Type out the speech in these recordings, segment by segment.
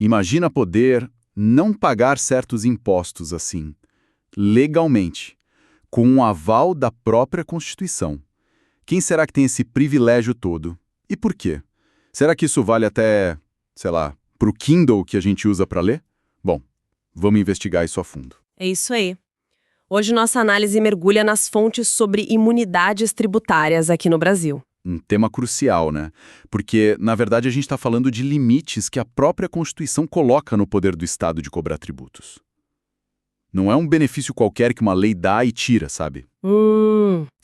Imagina poder não pagar certos impostos assim, legalmente, com um aval da própria Constituição. Quem será que tem esse privilégio todo? E por quê? Será que isso vale até, sei lá, para o Kindle que a gente usa para ler? Bom, vamos investigar isso a fundo. É isso aí. Hoje nossa análise mergulha nas fontes sobre imunidades tributárias aqui no Brasil. Um tema crucial, né? Porque, na verdade, a gente está falando de limites que a própria Constituição coloca no poder do Estado de cobrar tributos. Não é um benefício qualquer que uma lei dá e tira, sabe?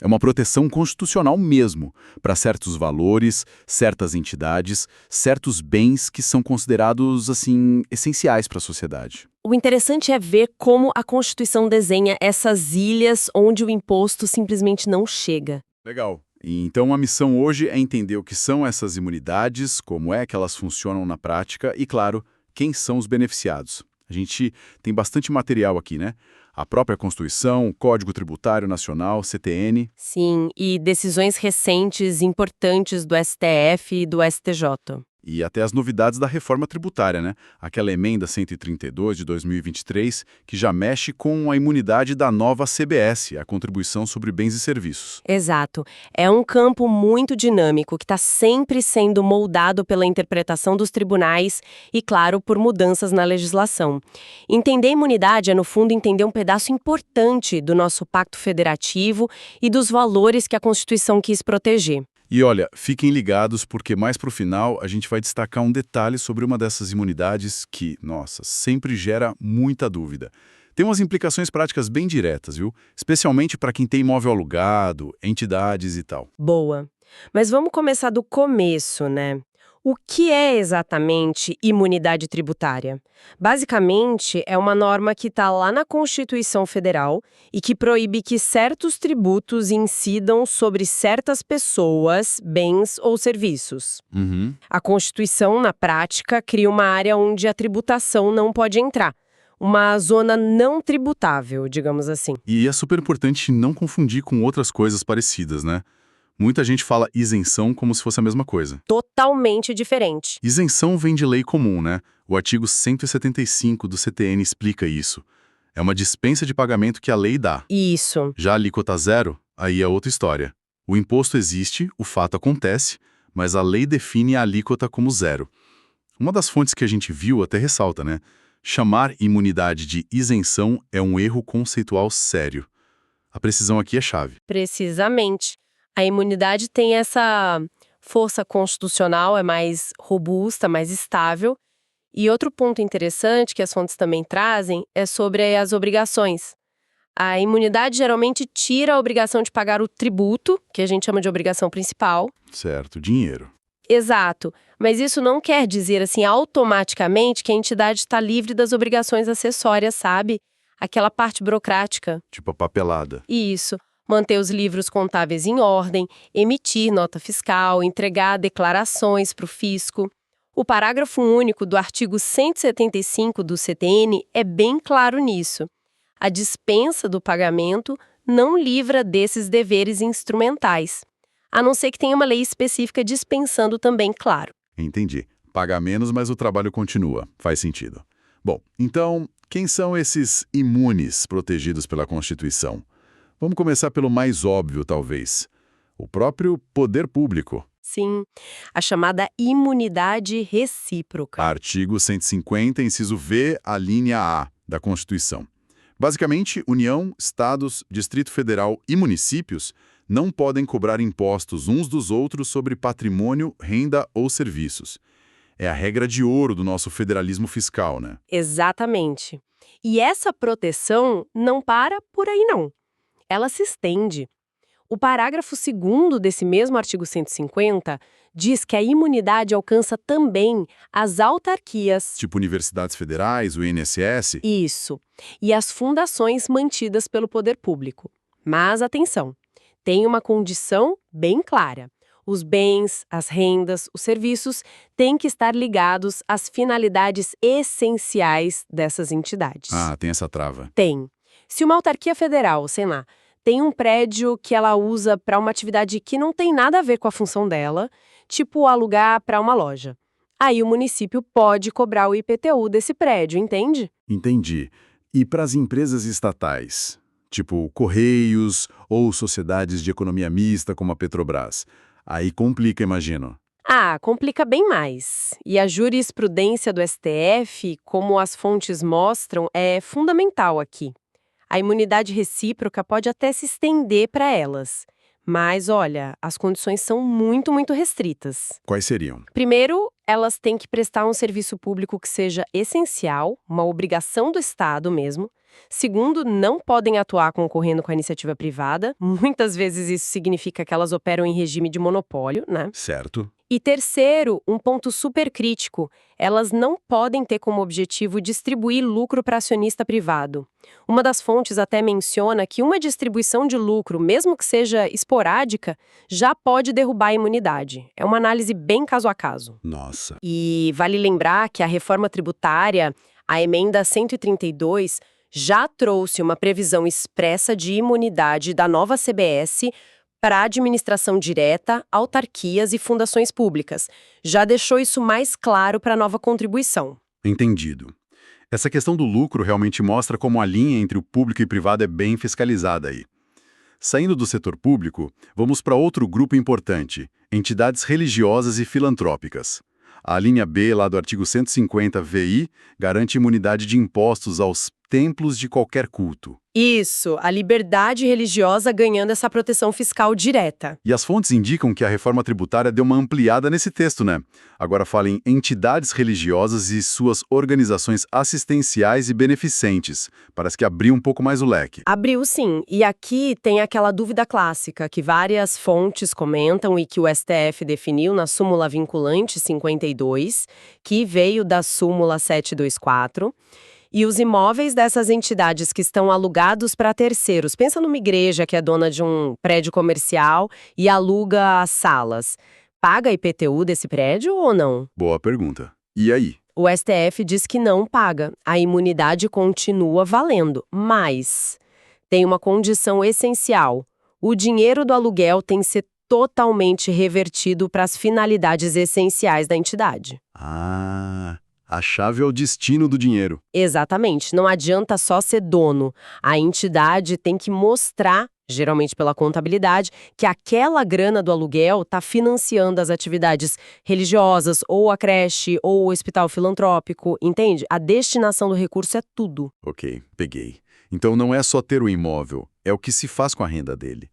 É uma proteção constitucional mesmo, para certos valores, certas entidades, certos bens que são considerados, assim, essenciais para a sociedade. O interessante é ver como a Constituição desenha essas ilhas onde o imposto simplesmente não chega. Legal. E então a missão hoje é entender o que são essas imunidades, como é que elas funcionam na prática e, claro, quem são os beneficiados. A gente tem bastante material aqui, né? A própria Constituição, o Código Tributário Nacional, CTN. Sim, e decisões recentes importantes do STF e do STJ. E até as novidades da reforma tributária, né? Aquela emenda 132 de 2023, que já mexe com a imunidade da nova CBS, a Contribuição sobre Bens e Serviços. Exato. É um campo muito dinâmico que está sempre sendo moldado pela interpretação dos tribunais e, claro, por mudanças na legislação. Entender a imunidade é, no fundo, entender um pedaço importante do nosso pacto federativo e dos valores que a Constituição quis proteger. E olha, fiquem ligados porque mais pro final a gente vai destacar um detalhe sobre uma dessas imunidades que, nossa, sempre gera muita dúvida. Tem umas implicações práticas bem diretas, viu? Especialmente para quem tem imóvel alugado, entidades e tal. Boa. Mas vamos começar do começo, né? O que é exatamente imunidade tributária? Basicamente, é uma norma que está lá na Constituição Federal e que proíbe que certos tributos incidam sobre certas pessoas, bens ou serviços. A Constituição, na prática, cria uma área onde a tributação não pode entrar. Uma zona não tributável, digamos assim. E é super importante não confundir com outras coisas parecidas, né? Muita gente fala isenção como se fosse a mesma coisa. Totalmente diferente. Isenção vem de lei comum, né? O artigo 175 do CTN explica isso. É uma dispensa de pagamento que a lei dá. Isso. Já a alíquota zero, aí é outra história. O imposto existe, o fato acontece, mas a lei define a alíquota como zero. Uma das fontes que a gente viu até ressalta, né? Chamar imunidade de isenção é um erro conceitual sério. A precisão aqui é chave. Precisamente. A imunidade tem essa força constitucional, é mais robusta, mais estável. E outro ponto interessante que as fontes também trazem é sobre as obrigações. A imunidade geralmente tira a obrigação de pagar o tributo, que a gente chama de obrigação principal. Certo, dinheiro. Exato. Mas isso não quer dizer, assim, automaticamente que a entidade está livre das obrigações acessórias, sabe? Aquela parte burocrática. Tipo a papelada. Isso. Manter os livros contábeis em ordem, emitir nota fiscal, entregar declarações para o fisco. O parágrafo único do artigo 175 do CTN é bem claro nisso. A dispensa do pagamento não livra desses deveres instrumentais, a não ser que tenha uma lei específica dispensando também, claro. Entendi. Paga menos, mas o trabalho continua. Faz sentido. Bom, então, quem são esses imunes protegidos pela Constituição? Vamos começar pelo mais óbvio, talvez. O próprio poder público. Sim, a chamada imunidade recíproca. Artigo 150, inciso V, a linha A da Constituição. Basicamente, União, Estados, Distrito Federal e municípios não podem cobrar impostos uns dos outros sobre patrimônio, renda ou serviços. É a regra de ouro do nosso federalismo fiscal, né? Exatamente. E essa proteção não para por aí, não. Ela se estende. O parágrafo 2º desse mesmo artigo 150 diz que a imunidade alcança também as autarquias. Tipo universidades federais, o INSS. Isso. E as fundações mantidas pelo poder público. Mas atenção, tem uma condição bem clara. Os bens, as rendas, os serviços têm que estar ligados às finalidades essenciais dessas entidades. Ah, tem essa trava. Tem. Se uma autarquia federal, sei lá, tem um prédio que ela usa para uma atividade que não tem nada a ver com a função dela, tipo alugar para uma loja, aí o município pode cobrar o IPTU desse prédio, entende? Entendi. E para as empresas estatais, tipo Correios ou sociedades de economia mista como a Petrobras, aí complica, imagino. Ah, complica bem mais. E a jurisprudência do STF, como as fontes mostram, é fundamental aqui. A imunidade recíproca pode até se estender para elas. Mas, olha, as condições são muito, muito restritas. Quais seriam? Primeiro, elas têm que prestar um serviço público que seja essencial, uma obrigação do Estado mesmo. Segundo, não podem atuar concorrendo com a iniciativa privada. Muitas vezes isso significa que elas operam em regime de monopólio, né? Certo. E terceiro, um ponto super crítico, elas não podem ter como objetivo distribuir lucro para acionista privado. Uma das fontes até menciona que uma distribuição de lucro, mesmo que seja esporádica, já pode derrubar a imunidade. É uma análise bem caso a caso. Nossa. E vale lembrar que a reforma tributária, a emenda 132, já trouxe uma previsão expressa de imunidade da nova CBS para a administração direta, autarquias e fundações públicas. Já deixou isso mais claro para a nova contribuição. Entendido. Essa questão do lucro realmente mostra como a linha entre o público e privado é bem fiscalizada aí. Saindo do setor público, vamos para outro grupo importante, entidades religiosas e filantrópicas. A linha B, lá do artigo 150 VI, garante imunidade de impostos aos templos de qualquer culto. Isso, a liberdade religiosa ganhando essa proteção fiscal direta. E as fontes indicam que a reforma tributária deu uma ampliada nesse texto, né? Agora fala em entidades religiosas e suas organizações assistenciais e beneficentes. Parece que abriu um pouco mais o leque. Abriu sim, e aqui tem aquela dúvida clássica que várias fontes comentam e que o STF definiu na súmula vinculante 52, que veio da súmula 724. E os imóveis dessas entidades que estão alugados para terceiros, pensa numa igreja que é dona de um prédio comercial e aluga as salas. Paga IPTU desse prédio ou não? Boa pergunta. E aí? O STF diz que não paga. A imunidade continua valendo, mas tem uma condição essencial. O dinheiro do aluguel tem que ser totalmente revertido para as finalidades essenciais da entidade. Ah, a chave é o destino do dinheiro. Exatamente, não adianta só ser dono. A entidade tem que mostrar, geralmente pela contabilidade, que aquela grana do aluguel está financiando as atividades religiosas, ou a creche, ou o hospital filantrópico, entende? A destinação do recurso é tudo. Ok, peguei. Então não é só ter o imóvel, é o que se faz com a renda dele.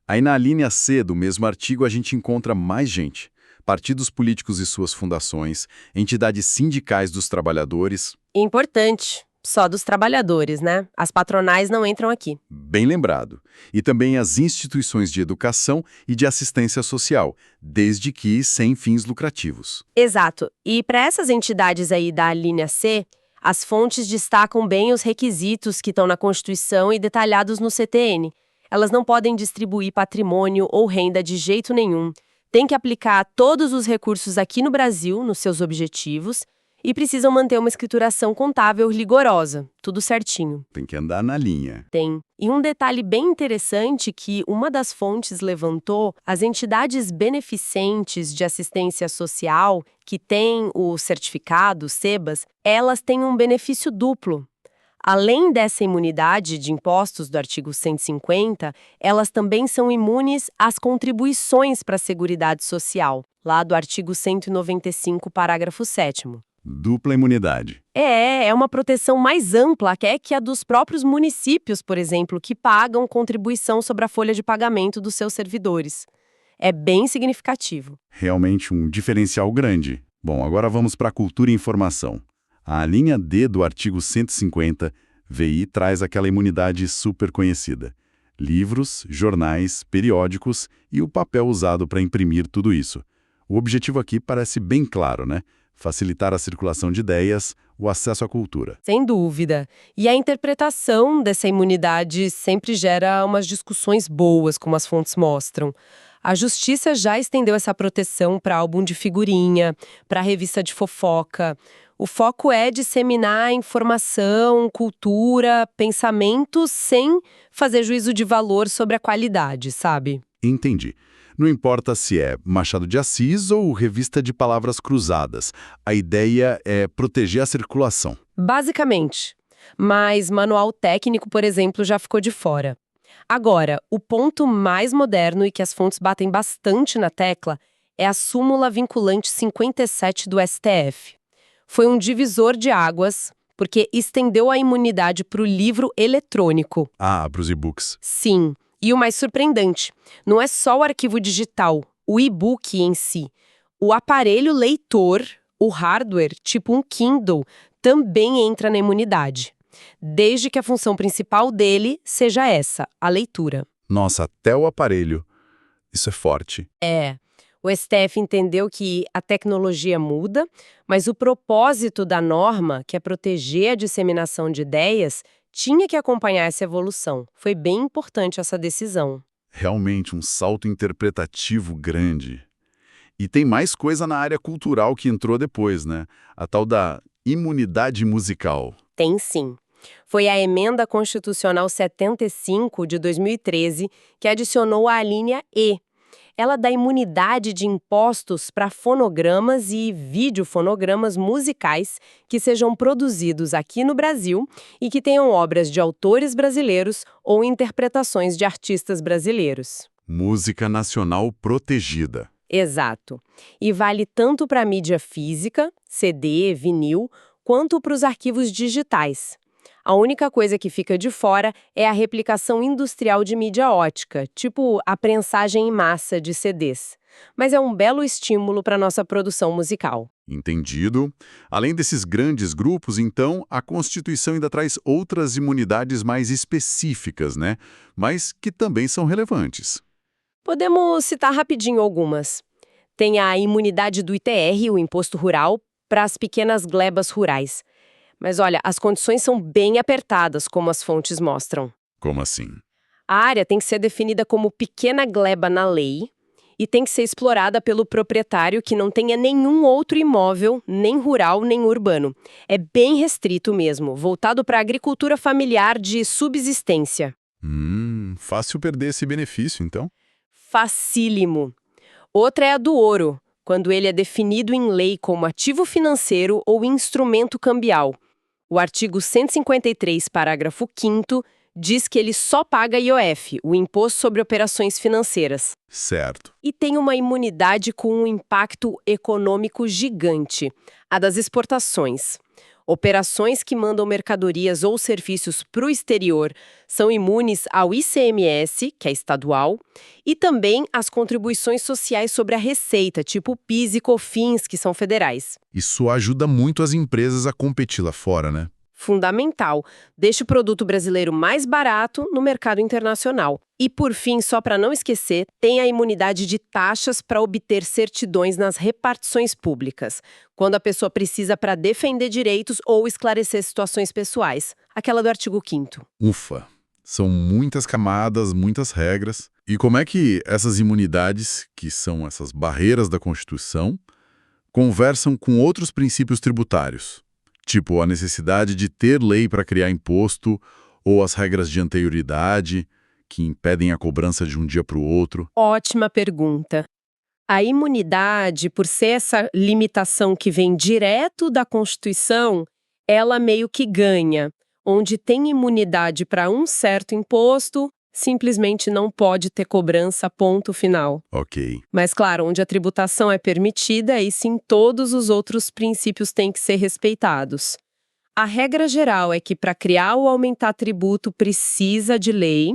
Aí na linha C do mesmo artigo a gente encontra mais gente. Partidos políticos e suas fundações, entidades sindicais dos trabalhadores. Importante, só dos trabalhadores, né? As patronais não entram aqui. Bem lembrado. E também as instituições de educação e de assistência social, desde que sem fins lucrativos. Exato. E para essas entidades aí da linha C, as fontes destacam bem os requisitos que estão na Constituição e detalhados no CTN. Elas não podem distribuir patrimônio ou renda de jeito nenhum. Tem que aplicar todos os recursos aqui no Brasil, nos seus objetivos, e precisam manter uma escrituração contábil rigorosa, tudo certinho. Tem que andar na linha. Tem. E um detalhe bem interessante que uma das fontes levantou, as entidades beneficentes de assistência social, que têm o certificado, SEBAS, elas têm um benefício duplo. Além dessa imunidade de impostos do artigo 150, elas também são imunes às contribuições para a Seguridade Social, lá do artigo 195, parágrafo 7º. Dupla imunidade. É uma proteção mais ampla que a dos próprios municípios, por exemplo, que pagam contribuição sobre a folha de pagamento dos seus servidores. É bem significativo. Realmente um diferencial grande. Bom, agora vamos para a cultura e informação. A linha D do artigo 150 VI traz aquela imunidade super conhecida. Livros, jornais, periódicos e o papel usado para imprimir tudo isso. O objetivo aqui parece bem claro, né? Facilitar a circulação de ideias, o acesso à cultura. Sem dúvida. E a interpretação dessa imunidade sempre gera umas discussões boas, como as fontes mostram. A Justiça já estendeu essa proteção para álbum de figurinha, para revista de fofoca. O foco é disseminar informação, cultura, pensamentos sem fazer juízo de valor sobre a qualidade, sabe? Entendi. Não importa se é Machado de Assis ou revista de palavras cruzadas. A ideia é proteger a circulação. Basicamente. Mas manual técnico, por exemplo, já ficou de fora. Agora, o ponto mais moderno e que as fontes batem bastante na tecla é a súmula vinculante 57 do STF. Foi um divisor de águas, porque estendeu a imunidade para o livro eletrônico. Ah, para os e-books. Sim, e o mais surpreendente, não é só o arquivo digital, o e-book em si. O aparelho leitor, o hardware, tipo um Kindle, também entra na imunidade, desde que a função principal dele seja essa, a leitura. Nossa, até o aparelho. Isso é forte. O STF entendeu que a tecnologia muda, mas o propósito da norma, que é proteger a disseminação de ideias, tinha que acompanhar essa evolução. Foi bem importante essa decisão. Realmente um salto interpretativo grande. E tem mais coisa na área cultural que entrou depois, né? A tal da imunidade musical. Tem sim. Foi a Emenda Constitucional 75 de 2013 que adicionou a linha E. Ela dá imunidade de impostos para fonogramas e videofonogramas musicais que sejam produzidos aqui no Brasil e que tenham obras de autores brasileiros ou interpretações de artistas brasileiros. Música nacional protegida. Exato. E vale tanto para a mídia física, CD, vinil, quanto para os arquivos digitais. A única coisa que fica de fora é a replicação industrial de mídia ótica, tipo a prensagem em massa de CDs. Mas é um belo estímulo para nossa produção musical. Entendido. Além desses grandes grupos, então, a Constituição ainda traz outras imunidades mais específicas, né? Mas que também são relevantes. Podemos citar rapidinho algumas. Tem a imunidade do ITR, o Imposto Rural, para as pequenas glebas rurais. Mas olha, as condições são bem apertadas, como as fontes mostram. Como assim? A área tem que ser definida como pequena gleba na lei e tem que ser explorada pelo proprietário que não tenha nenhum outro imóvel, nem rural, nem urbano. É bem restrito mesmo, voltado para a agricultura familiar de subsistência. Fácil perder esse benefício, então. Facílimo. Outra é a do ouro, quando ele é definido em lei como ativo financeiro ou instrumento cambial. O artigo 153, parágrafo 5º, diz que ele só paga IOF, o Imposto sobre Operações Financeiras. Certo. E tem uma imunidade com um impacto econômico gigante, a das exportações. Operações que mandam mercadorias ou serviços para o exterior são imunes ao ICMS, que é estadual, e também às contribuições sociais sobre a receita, tipo PIS e COFINS, que são federais. Isso ajuda muito as empresas a competir lá fora, né? Fundamental. Deixa o produto brasileiro mais barato no mercado internacional. E, por fim, só para não esquecer, tem a imunidade de taxas para obter certidões nas repartições públicas, quando a pessoa precisa para defender direitos ou esclarecer situações pessoais. Aquela do artigo 5º. Ufa! São muitas camadas, muitas regras. E como é que essas imunidades, que são essas barreiras da Constituição, conversam com outros princípios tributários? Tipo, a necessidade de ter lei para criar imposto ou as regras de anterioridade que impedem a cobrança de um dia para o outro? Ótima pergunta. A imunidade, por ser essa limitação que vem direto da Constituição, ela meio que ganha. Onde tem imunidade para um certo imposto, simplesmente não pode ter cobrança, ponto final. Ok. Mas, claro, onde a tributação é permitida, aí sim todos os outros princípios têm que ser respeitados. A regra geral é que para criar ou aumentar tributo precisa de lei,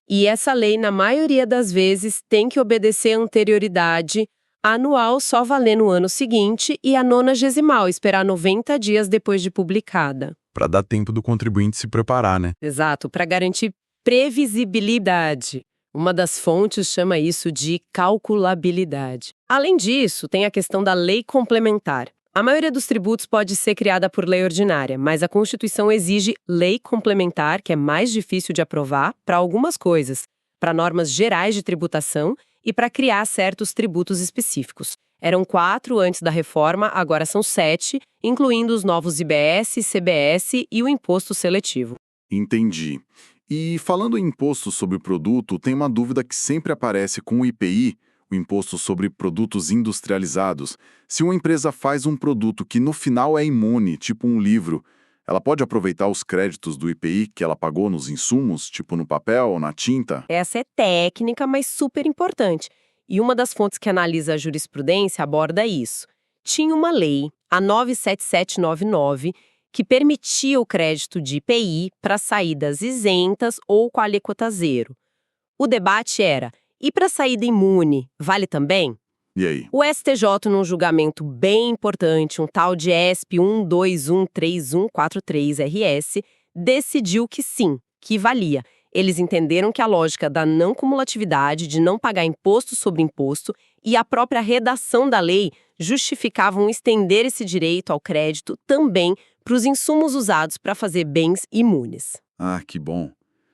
e essa lei, na maioria das vezes, tem que obedecer a anterioridade, a anual só valer no ano seguinte e a 90º esperar 90 dias depois de publicada. Para dar tempo do contribuinte se preparar, né? Exato, para garantir previsibilidade. Uma das fontes chama isso de calculabilidade. Além disso, tem a questão da lei complementar. A maioria dos tributos pode ser criada por lei ordinária, mas a Constituição exige lei complementar, que é mais difícil de aprovar, para algumas coisas, para normas gerais de tributação e para criar certos tributos específicos. Eram 4 antes da reforma, agora são 7, incluindo os novos IBS, CBS e o imposto seletivo. Entendi. E falando em imposto sobre o produto, tem uma dúvida que sempre aparece com o IPI, o imposto sobre produtos industrializados. Se uma empresa faz um produto que no final é imune, tipo um livro, ela pode aproveitar os créditos do IPI que ela pagou nos insumos, tipo no papel ou na tinta? Essa é técnica, mas super importante. E uma das fontes que analisa a jurisprudência aborda isso. Tinha uma lei, a 97799, que permitia o crédito de IPI para saídas isentas ou com alíquota zero. O debate era, e para saída imune, vale também? E aí? O STJ, num julgamento bem importante, um tal de ESP 1213143-RS, decidiu que sim, que valia. Eles entenderam que a lógica da não cumulatividade, de não pagar imposto sobre imposto, e a própria redação da lei justificavam estender esse direito ao crédito também para os insumos usados para fazer bens imunes. Ah, que bom.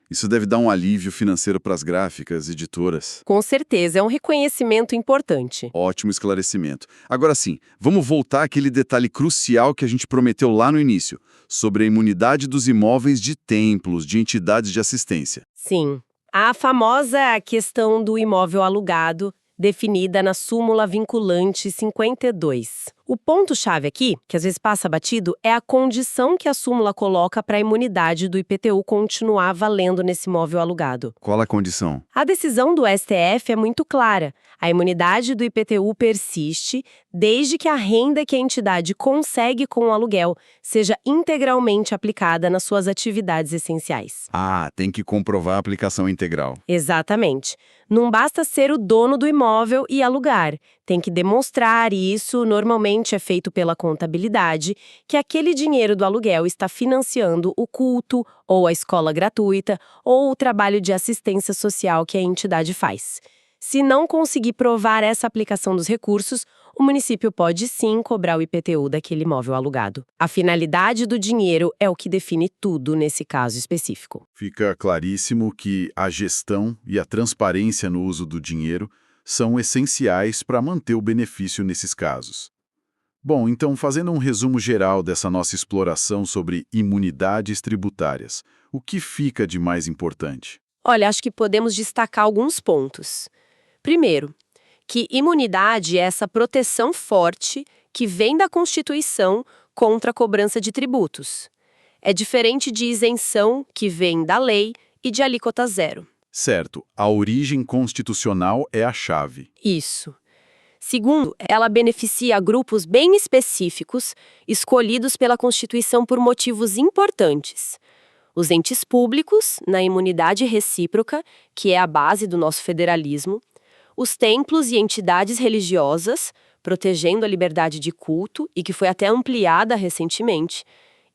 Isso deve dar um alívio financeiro para as gráficas, editoras. Com certeza, é um reconhecimento importante. Ótimo esclarecimento. Agora sim, vamos voltar àquele detalhe crucial que a gente prometeu lá no início, sobre a imunidade dos imóveis de templos, de entidades de assistência. Sim, a famosa questão do imóvel alugado, definida na súmula vinculante 52. O ponto-chave aqui, que às vezes passa batido, é a condição que a súmula coloca para a imunidade do IPTU continuar valendo nesse imóvel alugado. Qual a condição? A decisão do STF é muito clara. A imunidade do IPTU persiste desde que a renda que a entidade consegue com o aluguel seja integralmente aplicada nas suas atividades essenciais. Ah, tem que comprovar a aplicação integral. Exatamente. Não basta ser o dono do imóvel e alugar. Tem que demonstrar, e isso normalmente é feito pela contabilidade, que aquele dinheiro do aluguel está financiando o culto, ou a escola gratuita, ou o trabalho de assistência social que a entidade faz. Se não conseguir provar essa aplicação dos recursos, o município pode sim cobrar o IPTU daquele imóvel alugado. A finalidade do dinheiro é o que define tudo nesse caso específico. Fica claríssimo que a gestão e a transparência no uso do dinheiro são essenciais para manter o benefício nesses casos. Bom, então, fazendo um resumo geral dessa nossa exploração sobre imunidades tributárias, o que fica de mais importante? Olha, acho que podemos destacar alguns pontos. Primeiro, que imunidade é essa proteção forte que vem da Constituição contra a cobrança de tributos. É diferente de isenção, que vem da lei, e de alíquota zero. Certo, a origem constitucional é a chave. Isso. Segundo, ela beneficia grupos bem específicos, escolhidos pela Constituição por motivos importantes. Os entes públicos, na imunidade recíproca, que é a base do nosso federalismo, os templos e entidades religiosas, protegendo a liberdade de culto e que foi até ampliada recentemente,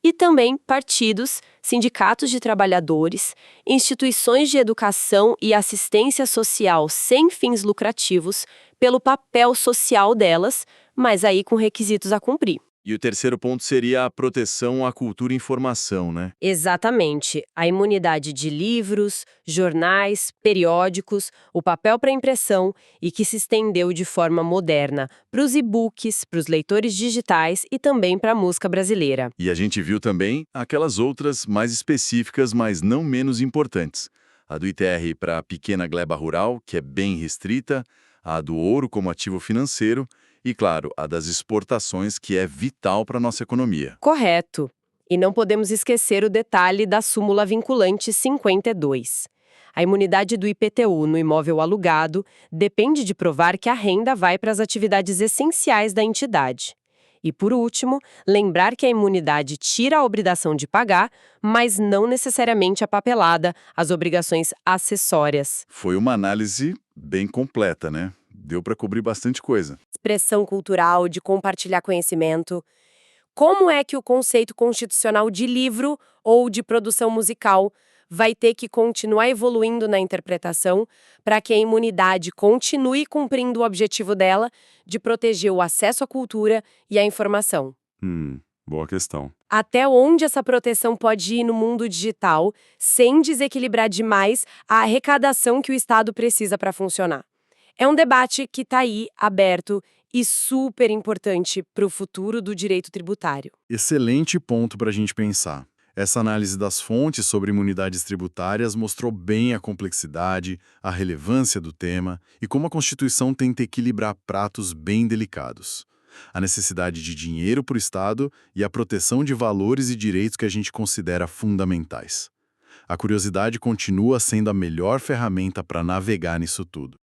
e também partidos, sindicatos de trabalhadores, instituições de educação e assistência social sem fins lucrativos, pelo papel social delas, mas aí com requisitos a cumprir. E o terceiro ponto seria a proteção à cultura e informação, né? Exatamente. A imunidade de livros, jornais, periódicos, o papel para impressão e que se estendeu de forma moderna para os e-books, para os leitores digitais e também para a música brasileira. E a gente viu também aquelas outras mais específicas, mas não menos importantes. A do ITR para a pequena gleba rural, que é bem restrita, a do ouro como ativo financeiro, e, claro, a das exportações, que é vital para a nossa economia. Correto. E não podemos esquecer o detalhe da súmula vinculante 52. A imunidade do IPTU no imóvel alugado depende de provar que a renda vai para as atividades essenciais da entidade. E, por último, lembrar que a imunidade tira a obrigação de pagar, mas não necessariamente a papelada, as obrigações acessórias. Foi uma análise bem completa, né? Deu para cobrir bastante coisa. Expressão cultural, de compartilhar conhecimento. Como é que o conceito constitucional de livro ou de produção musical vai ter que continuar evoluindo na interpretação para que a imunidade continue cumprindo o objetivo dela de proteger o acesso à cultura e à informação? Boa questão. Até onde essa proteção pode ir no mundo digital sem desequilibrar demais a arrecadação que o Estado precisa para funcionar? É um debate que está aí, aberto e super importante para o futuro do direito tributário. Excelente ponto para a gente pensar. Essa análise das fontes sobre imunidades tributárias mostrou bem a complexidade, a relevância do tema e como a Constituição tenta equilibrar pratos bem delicados. A necessidade de dinheiro para o Estado e a proteção de valores e direitos que a gente considera fundamentais. A curiosidade continua sendo a melhor ferramenta para navegar nisso tudo.